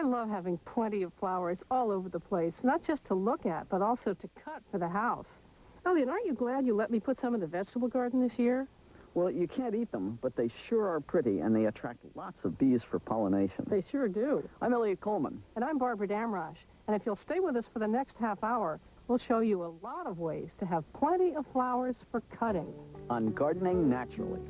love having plenty of flowers all over the place, not just to look at, but also to cut for the house. Elliot, aren't you glad you let me put some in the vegetable garden this year? Well, you can't eat them, but they sure are pretty, and they attract lots of bees for pollination. They sure do. I'm Elliot Coleman. And I'm Barbara Damrosch. And if you'll stay with us for the next half hour, we'll show you a lot of ways to have plenty of flowers for cutting. On Gardening Naturally.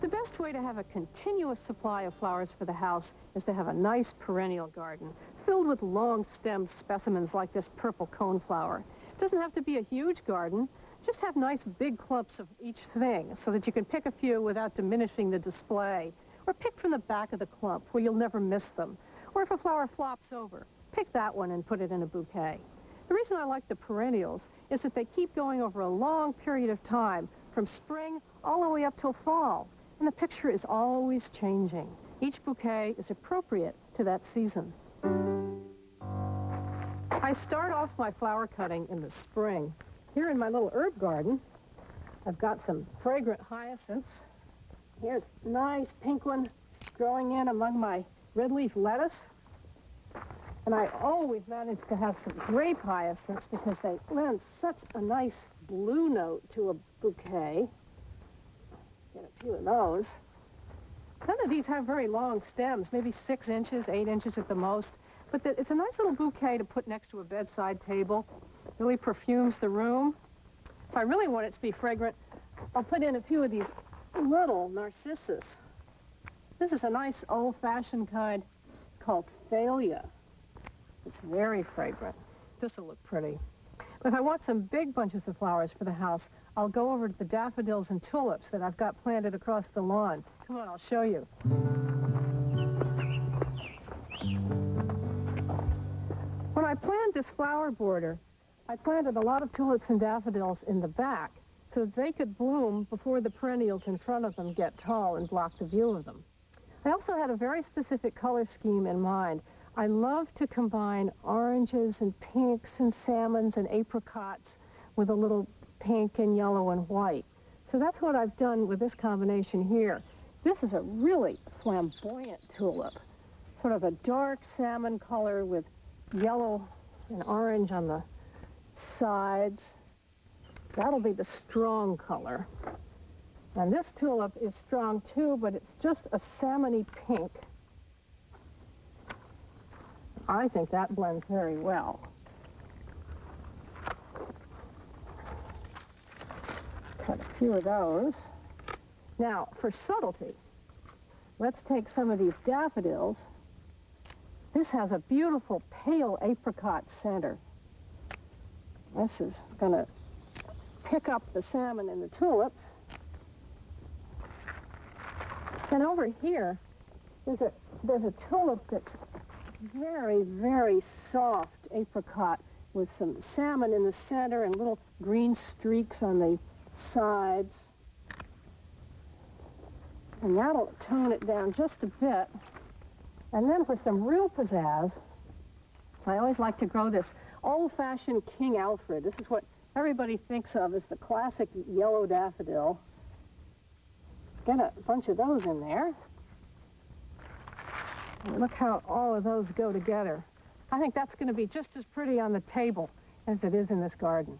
The best way to have a continuous supply of flowers for the house is to have a nice perennial garden filled with long-stemmed specimens like this purple coneflower. It doesn't have to be a huge garden. Just have nice big clumps of each thing so that you can pick a few without diminishing the display. Or pick from the back of the clump where you'll never miss them. Or if a flower flops over, pick that one and put it in a bouquet. The reason I like the perennials is that they keep going over a long period of time, from spring all the way up till fall. And the picture is always changing. Each bouquet is appropriate to that season. I start off my flower cutting in the spring. Here in my little herb garden, I've got some fragrant hyacinths. Here's a nice pink one growing in among my red leaf lettuce. And I always manage to have some grape hyacinths because they lend such a nice blue note to a bouquet. Get a few of those. None of these have very long stems, maybe 6 inches, 8 inches at the most. But it's a nice little bouquet to put next to a bedside table. Really perfumes the room. If I really want it to be fragrant, I'll put in a few of these little narcissus. This is a nice old-fashioned kind called Thalia. It's very fragrant. This will look pretty. But if I want some big bunches of flowers for the house, I'll go over to the daffodils and tulips that I've got planted across the lawn. Come on, I'll show you. When I planned this flower border, I planted a lot of tulips and daffodils in the back so that they could bloom before the perennials in front of them get tall and block the view of them. I also had a very specific color scheme in mind. I love to combine oranges and pinks and salmons and apricots with a little pink and yellow and white. So that's what I've done with this combination here. This is a really flamboyant tulip, sort of a dark salmon color with yellow and orange on the sides. That'll be the strong color. And this tulip is strong too, but it's just a salmony pink. I think that blends very well. Cut a few of those. Now, for subtlety, let's take some of these daffodils. This has a beautiful pale apricot center. This is going to pick up the salmon and the tulips. And over here, there's a tulip that's very, very soft apricot with some salmon in the center and little green streaks on the sides. And that'll tone it down just a bit. And then for some real pizzazz, I always like to grow this old-fashioned King Alfred. This is what everybody thinks of as the classic yellow daffodil. Get a bunch of those in there. And look how all of those go together. I think that's going to be just as pretty on the table as it is in this garden.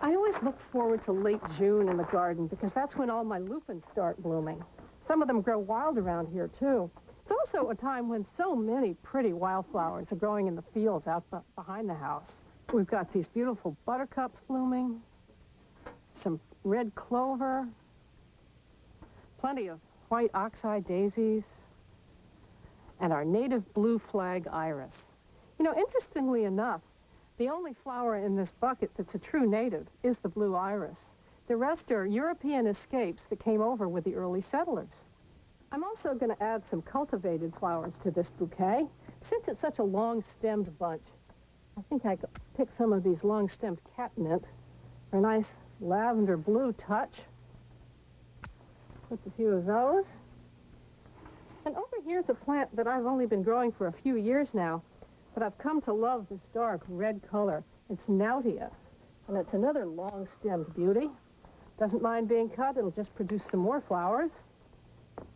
I always look forward to late June in the garden because that's when all my lupins start blooming. Some of them grow wild around here, too. It's also a time when so many pretty wildflowers are growing in the fields out behind the house. We've got these beautiful buttercups blooming, some red clover, plenty of white oxeye daisies, and our native blue flag iris. You know, interestingly enough, the only flower in this bucket that's a true native is the blue iris. The rest are European escapes that came over with the early settlers. I'm also going to add some cultivated flowers to this bouquet. Since it's such a long-stemmed bunch, I think I could pick some of these long-stemmed catmint for a nice lavender blue touch. Put a few of those. And over here's a plant that I've only been growing for a few years now, but I've come to love this dark red color. It's Nautia, and it's another long-stemmed beauty. Doesn't mind being cut. It'll just produce some more flowers.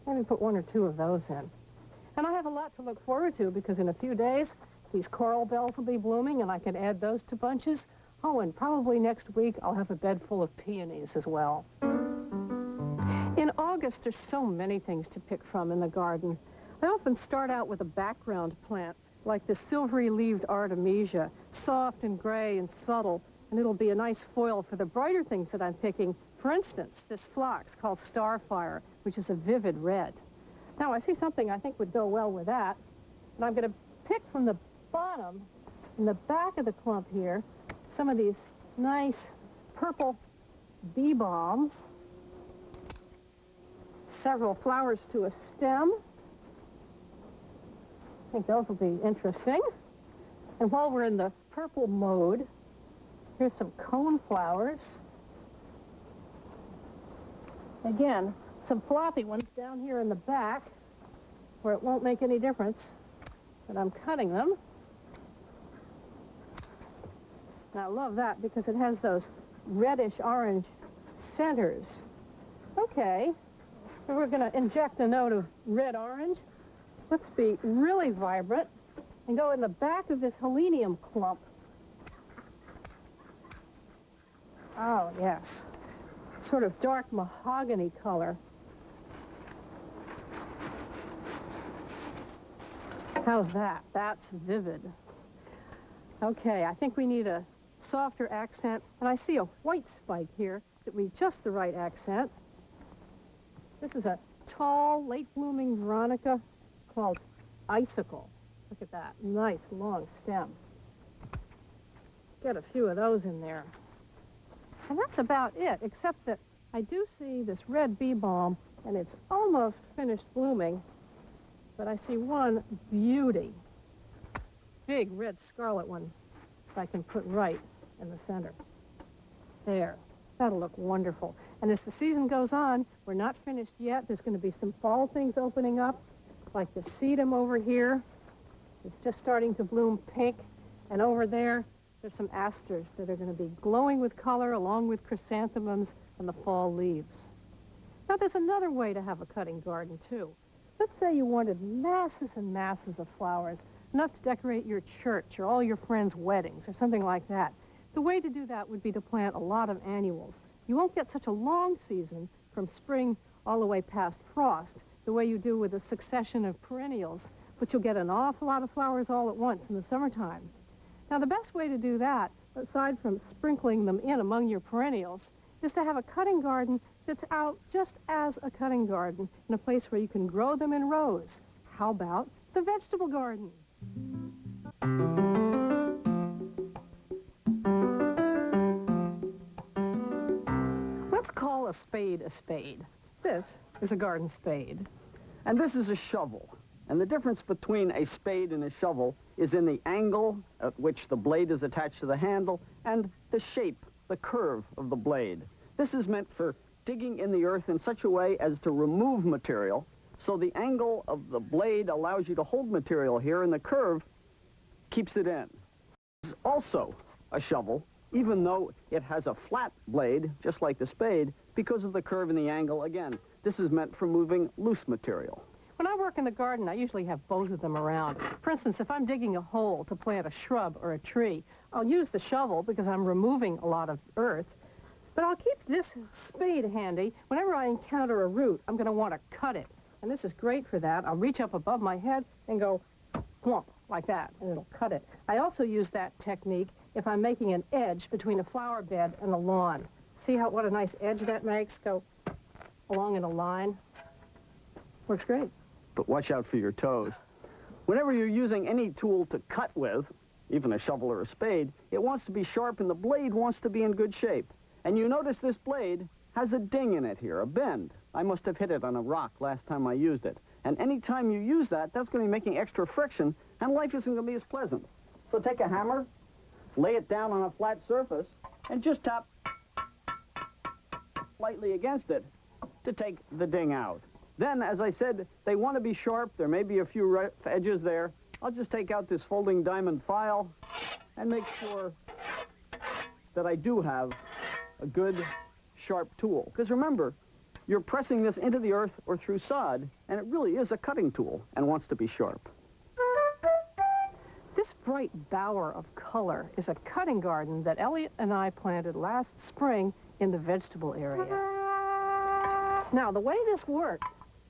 Maybe put one or two of those in. And I have a lot to look forward to because in a few days, these coral bells will be blooming, and I can add those to bunches. Oh, and probably next week, I'll have a bed full of peonies as well. In August, there's so many things to pick from in the garden. I often start out with a background plant, like this silvery-leaved artemisia, soft and gray and subtle, and it'll be a nice foil for the brighter things that I'm picking. For instance, this phlox called Starfire, which is a vivid red. Now, I see something I think would go well with that, and I'm going to pick from the bottom, in the back of the clump here, some of these nice purple bee balms. Several flowers to a stem. I think those will be interesting. And while we're in the purple mode, here's some cone flowers. Again, some floppy ones down here in the back where it won't make any difference, but I'm cutting them. And I love that because it has those reddish-orange centers. Okay. So we're going to inject a note of red-orange. Let's be really vibrant and go in the back of this helenium clump. Oh, yes. Sort of dark mahogany color. How's that? That's vivid. Okay, I think we need a softer accent. And I see a white spike here that would be just the right accent. This is a tall, late-blooming veronica called Icicle. Look at that. Nice, long stem. Get a few of those in there. And that's about it, except that I do see this red bee balm, and it's almost finished blooming, but I see one beauty. Big red scarlet one that I can put right in the center. There. That'll look wonderful. And as the season goes on, we're not finished yet. There's going to be some fall things opening up, like the sedum over here. It's just starting to bloom pink. And over there, there's some asters that are going to be glowing with color along with chrysanthemums and the fall leaves. Now, there's another way to have a cutting garden, too. Let's say you wanted masses and masses of flowers, enough to decorate your church or all your friends' weddings or something like that. The way to do that would be to plant a lot of annuals. You won't get such a long season from spring all the way past frost, the way you do with a succession of perennials, but you'll get an awful lot of flowers all at once in the summertime. Now, the best way to do that, aside from sprinkling them in among your perennials, is to have a cutting garden that's out just as a cutting garden in a place where you can grow them in rows. How about the vegetable garden? Let's call a spade a spade. This is a garden spade. And this is a shovel. And the difference between a spade and a shovel is in the angle at which the blade is attached to the handle and the shape, the curve of the blade. This is meant for digging in the earth in such a way as to remove material, so the angle of the blade allows you to hold material here, and the curve keeps it in. It's also a shovel, even though it has a flat blade, just like the spade, because of the curve and the angle. Again, this is meant for moving loose material. When I work in the garden, I usually have both of them around. For instance, if I'm digging a hole to plant a shrub or a tree, I'll use the shovel because I'm removing a lot of earth. But I'll keep this spade handy. Whenever I encounter a root, I'm going to want to cut it. And this is great for that. I'll reach up above my head and go plump like that, and it'll cut it. I also use that technique if I'm making an edge between a flower bed and a lawn. See what a nice edge that makes? Go along in a line. Works great. But watch out for your toes. Whenever you're using any tool to cut with, even a shovel or a spade, it wants to be sharp and the blade wants to be in good shape. And you notice this blade has a ding in it here, a bend. I must have hit it on a rock last time I used it. And any time you use that, that's going to be making extra friction, and life isn't going to be as pleasant. So take a hammer, lay it down on a flat surface, and just tap lightly against it to take the ding out. Then, as I said, they want to be sharp. There may be a few rough edges there. I'll just take out this folding diamond file and make sure that I do have a good, sharp tool. Because remember, you're pressing this into the earth or through sod, and it really is a cutting tool and wants to be sharp. This bright bower of color is a cutting garden that Elliot and I planted last spring in the vegetable area. Now, the way this works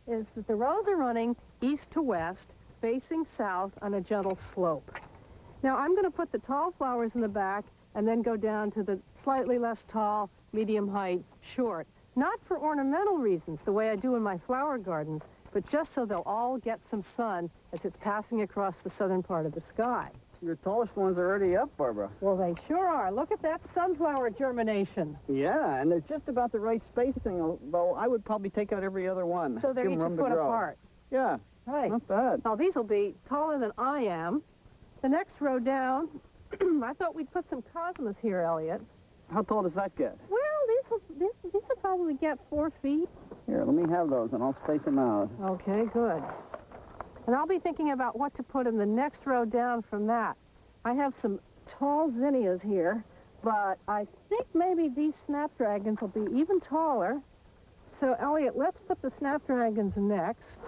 is that the rows are running east to west, facing south on a gentle slope. Now, I'm going to put the tall flowers in the back and then go down to the slightly less tall, medium height, short. Not for ornamental reasons, the way I do in my flower gardens, but just so they'll all get some sun as it's passing across the southern part of the sky. Your tallest ones are already up, Barbara. Well, they sure are. Look at that sunflower germination. Yeah, and they're just about the right spacing, although I would probably take out every other one. So they're each a foot apart. Yeah, right. Not bad. Now, these will be taller than I am. The next row down, I thought we'd put some cosmos here, Elliot. How tall does that get? Well, these will probably get 4 feet. Here, let me have those, and I'll space them out. Okay, good. And I'll be thinking about what to put in the next row down from that. I have some tall zinnias here, but I think maybe these snapdragons will be even taller. So, Elliot, let's put the snapdragons next.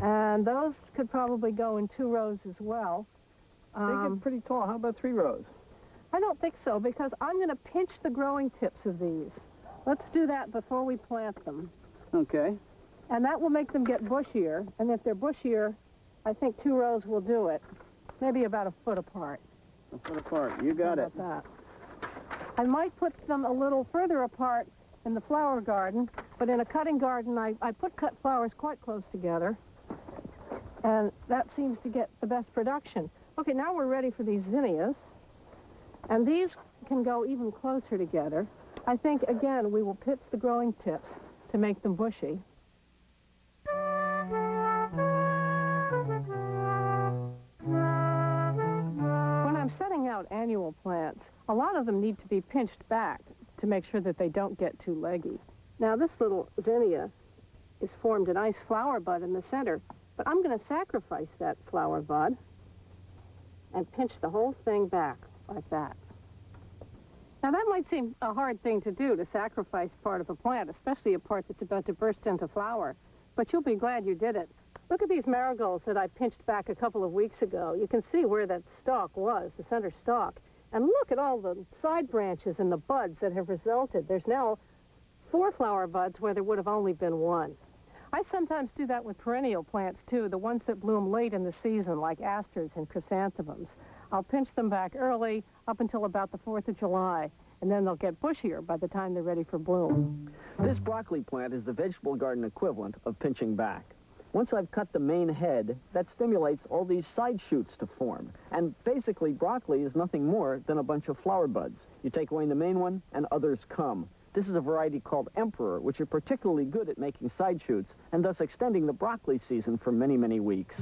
And those could probably go in 2 rows as well. They get pretty tall. How about 3 rows? I don't think so, because I'm going to pinch the growing tips of these. Let's do that before we plant them. Okay. And that will make them get bushier. And if they're bushier, I think 2 rows will do it. Maybe about 1 foot apart. 1 foot apart. You got it. How about that? I might put them a little further apart in the flower garden, but in a cutting garden, I put cut flowers quite close together. And that seems to get the best production. Okay, now we're ready for these zinnias. And these can go even closer together. I think, again, we will pitch the growing tips to make them bushy. When I'm setting out annual plants, a lot of them need to be pinched back to make sure that they don't get too leggy. Now, this little zinnia is formed a nice flower bud in the center, but I'm going to sacrifice that flower bud and pinch the whole thing back like that. Now, that might seem a hard thing to do, to sacrifice part of a plant, especially a part that's about to burst into flower, but you'll be glad you did it. Look at these marigolds that I pinched back a couple of weeks ago. You can see where that stalk was, the center stalk. And look at all the side branches and the buds that have resulted. There's now 4 flower buds where there would have only been 1. I sometimes do that with perennial plants, too, the ones that bloom late in the season, like asters and chrysanthemums. I'll pinch them back early, up until about the 4th of July, and then they'll get bushier by the time they're ready for bloom. This broccoli plant is the vegetable garden equivalent of pinching back. Once I've cut the main head, that stimulates all these side shoots to form. And basically, broccoli is nothing more than a bunch of flower buds. You take away the main one, and others come. This is a variety called Emperor, which are particularly good at making side shoots, and thus extending the broccoli season for many, many weeks.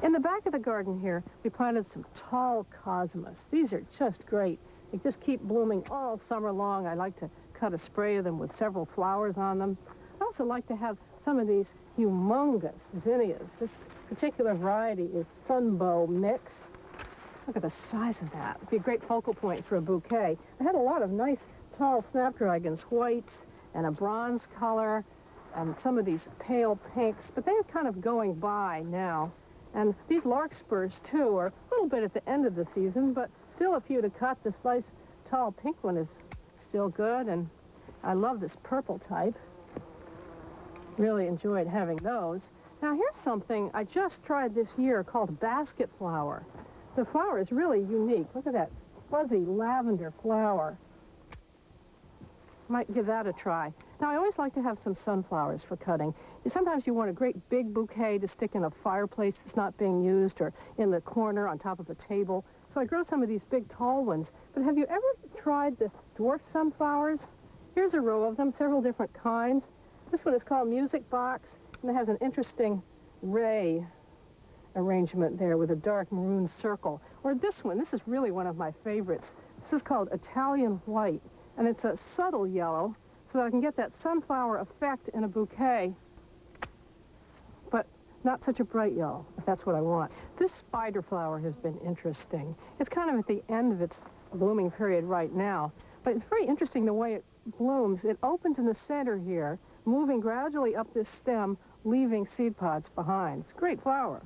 In the back of the garden here, we planted some tall cosmos. These are just great. They just keep blooming all summer long. I like to cut a spray of them with several flowers on them. I also like to have some of these humongous zinnias. This particular variety is Sunbow Mix. Look at the size of that. It'd be a great focal point for a bouquet. I had a lot of nice tall snapdragons, whites and a bronze color, and some of these pale pinks, but they're kind of going by now. And these larkspurs, too, are a little bit at the end of the season, but still a few to cut. This nice tall pink one is still good, and I love this purple type. Really enjoyed having those. Now, here's something I just tried this year called basket flower. The flower is really unique. Look at that fuzzy lavender flower. Might give that a try. Now, I always like to have some sunflowers for cutting. Sometimes you want a great big bouquet to stick in a fireplace that's not being used, or in the corner on top of a table. So I grow some of these big tall ones. But have you ever tried the dwarf sunflowers? Here's a row of them, several different kinds. This one is called Music Box, and it has an interesting ray. arrangement there with a dark maroon circle. Or this one, this is really one of my favorites. This is called Italian White, and it's a subtle yellow so that I can get that sunflower effect in a bouquet, but not such a bright yellow, if that's what I want. This spider flower has been interesting. It's kind of at the end of its blooming period right now, but it's very interesting the way it blooms. It opens in the center here, moving gradually up this stem, leaving seed pods behind. It's a great flower.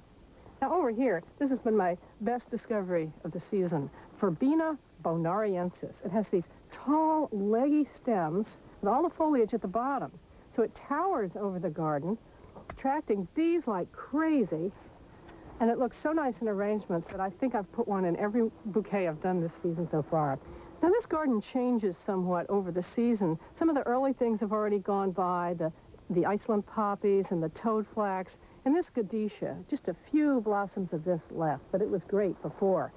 Now over here, this has been my best discovery of the season, Verbena bonariensis. It has these tall, leggy stems with all the foliage at the bottom. So it towers over the garden, attracting bees like crazy, and it looks so nice in arrangements that I think I've put one in every bouquet I've done this season so far. Now this garden changes somewhat over the season. Some of the early things have already gone by, the Iceland poppies and the toadflax, and this Gadesha, just a few blossoms of this left, but it was great before.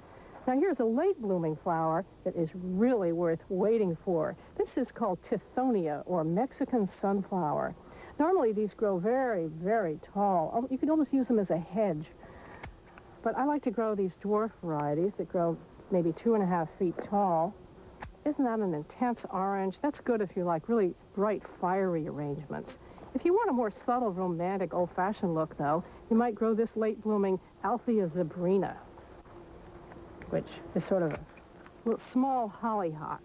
Now here's a late blooming flower that is really worth waiting for. This is called Tithonia, or Mexican sunflower. Normally these grow very, very tall. You could almost use them as a hedge. But I like to grow these dwarf varieties that grow maybe 2.5 feet tall. Isn't that an intense orange? That's good if you like really bright, fiery arrangements. If you want a more subtle, romantic, old-fashioned look, though, you might grow this late-blooming Althea zebrina, which is sort of a little small hollyhock.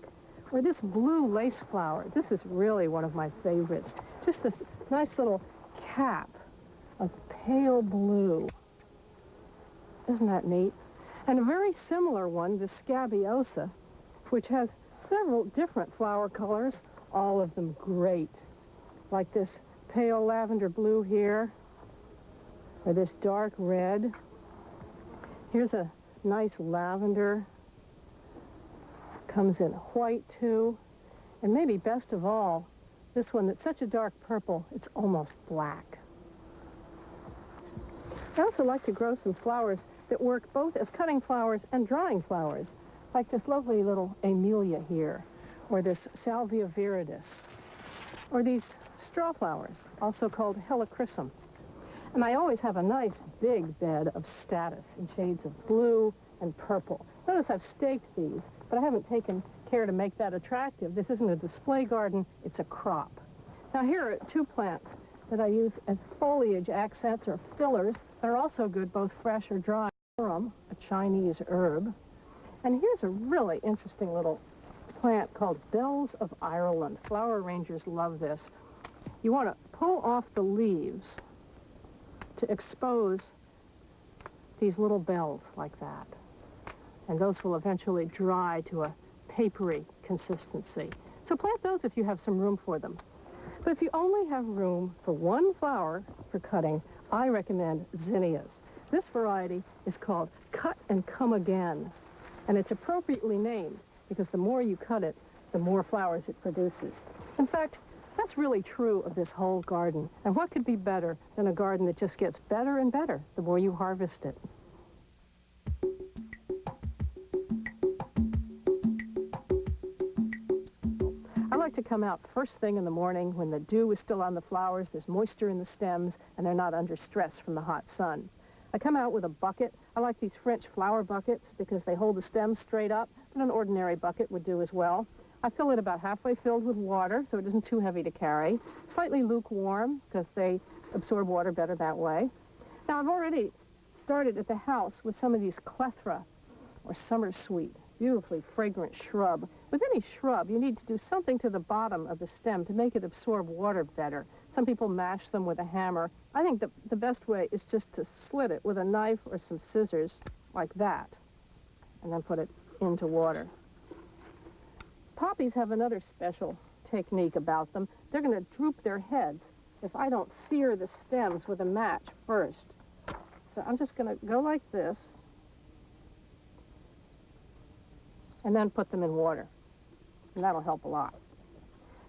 Or this blue lace flower. This is really one of my favorites. Just this nice little cap of pale blue. Isn't that neat? And a very similar one, the Scabiosa, which has several different flower colors, all of them great. Like this pale lavender blue here, or this dark red. Here's a nice lavender. Comes in white, too. And maybe best of all, this one that's such a dark purple, it's almost black. I also like to grow some flowers that work both as cutting flowers and drying flowers, like this lovely little Amelia here, or this Salvia viridis, or these straw flowers, also called helichrysum. And I always have a nice big bed of statice in shades of blue and purple. Notice I've staked these, but I haven't taken care to make that attractive. This isn't a display garden, it's a crop. Now here are two plants that I use as foliage accents or fillers. They're also good both fresh or dry. A Chinese herb. And here's a really interesting little plant called Bells of Ireland. Flower arrangers love this. You want to pull off the leaves to expose these little bells like that. And those will eventually dry to a papery consistency. So plant those if you have some room for them. But if you only have room for one flower for cutting, I recommend zinnias. This variety is called Cut and Come Again, and it's appropriately named because the more you cut it, the more flowers it produces. In fact, that's really true of this whole garden. And what could be better than a garden that just gets better and better the more you harvest it? I like to come out first thing in the morning when the dew is still on the flowers, there's moisture in the stems, and they're not under stress from the hot sun. I come out with a bucket. I like these French flower buckets because they hold the stems straight up, but an ordinary bucket would do as well. I fill it about halfway filled with water so it isn't too heavy to carry. Slightly lukewarm because they absorb water better that way. Now I've already started at the house with some of these clethra or summer sweet, beautifully fragrant shrub. With any shrub, you need to do something to the bottom of the stem to make it absorb water better. Some people mash them with a hammer. I think the best way is just to slit it with a knife or some scissors like that, and then put it into water. Poppies have another special technique about them. They're going to droop their heads if I don't sear the stems with a match first. So I'm just going to go like this and then put them in water, and that'll help a lot.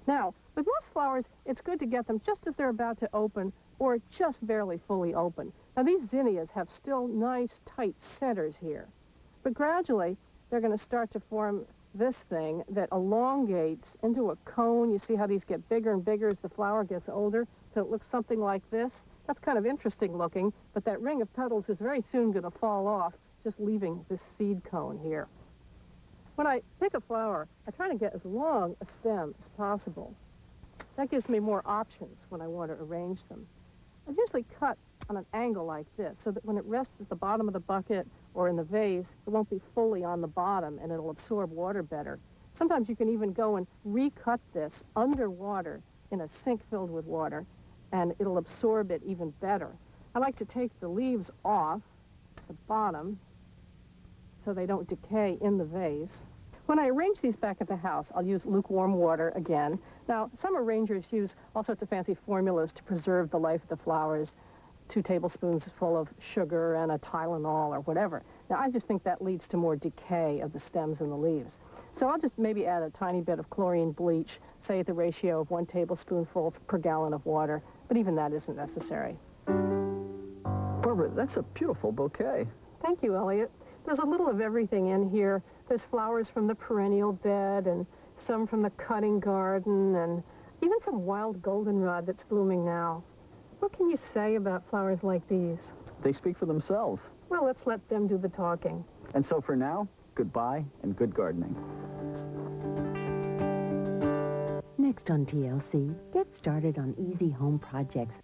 Now, with most flowers, it's good to get them just as they're about to open or just barely fully open. Now, these zinnias have still nice, tight centers here, but gradually they're going to start to form this thing that elongates into a cone. You see how these get bigger and bigger as the flower gets older, so it looks something like this. That's kind of interesting looking, but that ring of petals is very soon going to fall off, just leaving this seed cone here. When I pick a flower, I try to get as long a stem as possible. That gives me more options when I want to arrange them. I usually cut on an angle like this so that when it rests at the bottom of the bucket or in the vase, it won't be fully on the bottom and it'll absorb water better. Sometimes you can even go and recut this underwater in a sink filled with water, and it'll absorb it even better. I like to take the leaves off the bottom so they don't decay in the vase. When I arrange these back at the house, I'll use lukewarm water again. Now, some arrangers use all sorts of fancy formulas to preserve the life of the flowers, 2 tablespoons full of sugar and a Tylenol or whatever. Now, I just think that leads to more decay of the stems and the leaves. So I'll just maybe add a tiny bit of chlorine bleach, say at the ratio of 1 tablespoonful per gallon of water, but even that isn't necessary. Barbara, that's a beautiful bouquet. Thank you, Elliot. There's a little of everything in here. There's flowers from the perennial bed and some from the cutting garden and even some wild goldenrod that's blooming now. What can you say about flowers like these? They speak for themselves. Well, let's let them do the talking. And so for now, goodbye and good gardening. Next on TLC, get started on easy home projects.